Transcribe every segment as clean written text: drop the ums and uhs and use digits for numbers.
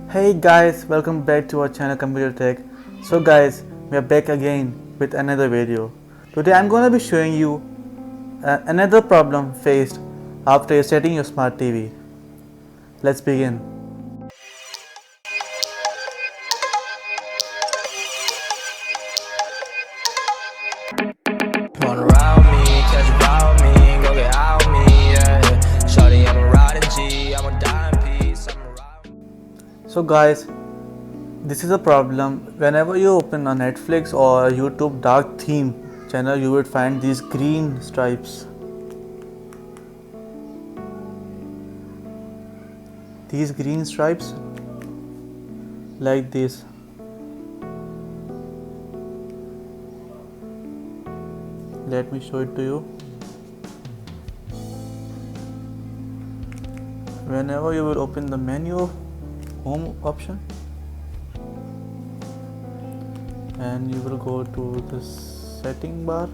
Hey guys, welcome back to our channel Computer Tech. So guys, we are back again with another video. Today I'm gonna be showing you another problem faced after setting your smart TV. Let's begin. Wanna ride me, catch a vibe with me, go get out with me, yeah. Shawty, I'm a riding G, I'm a dying piece, I'm a ride. So guys, this is a problem. Whenever you open a Netflix or a YouTube dark theme channel, you would find these green stripes. These green stripes like this. Let me show it to you. Whenever you will open the menu, home option, and you will go to the setting bar,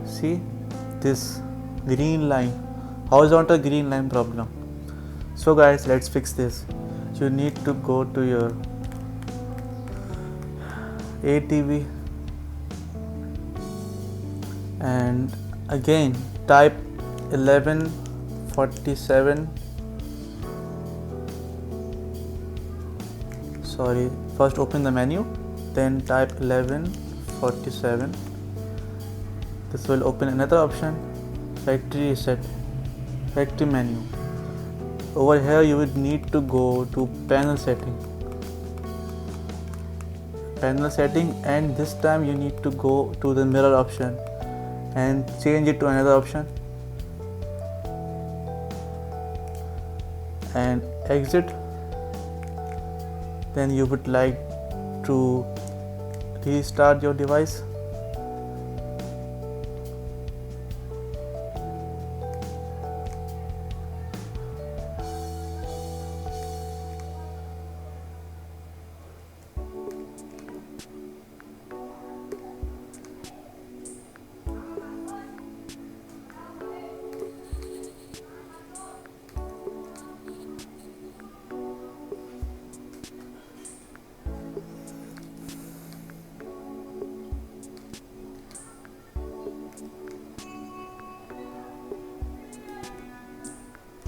see this green line, horizontal green line problem. So guys, let's fix this. You need to go to your ATV and again type 1147. First open the menu, then type 1147. This will open another option, factory reset, factory menu. Over here you would need to go to panel setting, and this time you need to go to the mirror option and change it to another option and exit. Then you would like to restart your device.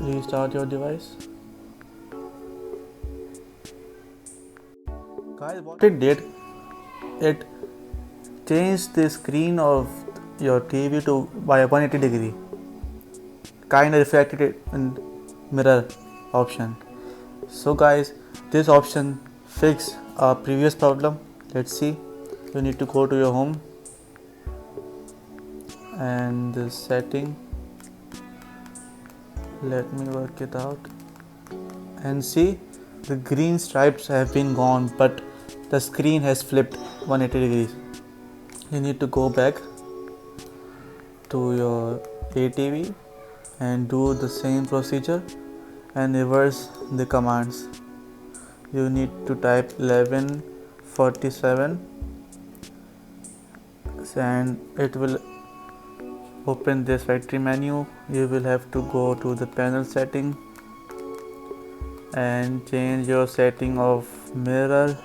Restart your device. Guys, what it did, it changed the screen of your TV to by 180 degree, kind of reflected it in mirror option. So guys, this option fixed our previous problem. Let's see. You need to go to your home and the setting. Let me work it out and see, the green stripes have been gone, but the screen has flipped 180 degrees. You need to go back to your ATV and do the same procedure and reverse the commands. You need to type 1147 and it will open this factory menu. You will have to go to the panel setting and change your setting of mirror,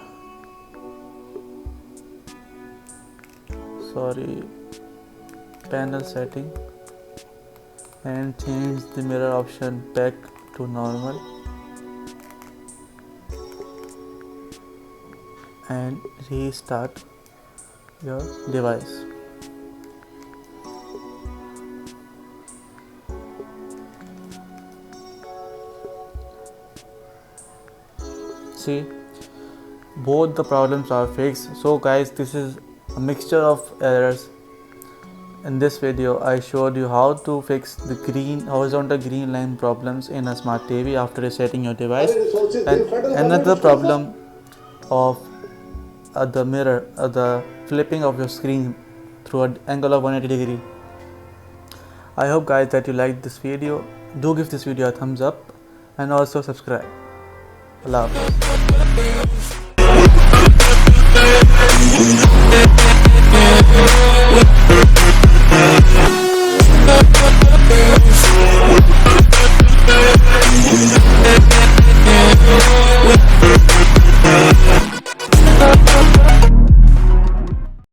panel setting, and change the mirror option back to normal and restart your device. See, both the problems are fixed. So guys, this is a mixture of errors. In this video I showed you how to fix the horizontal green line problems in a smart TV after resetting your device, and another problem of the mirror, the flipping of your screen through an angle of 180 degree. I hope guys that you liked this video. Do give this video a thumbs up and also subscribe. Allah Hafiz.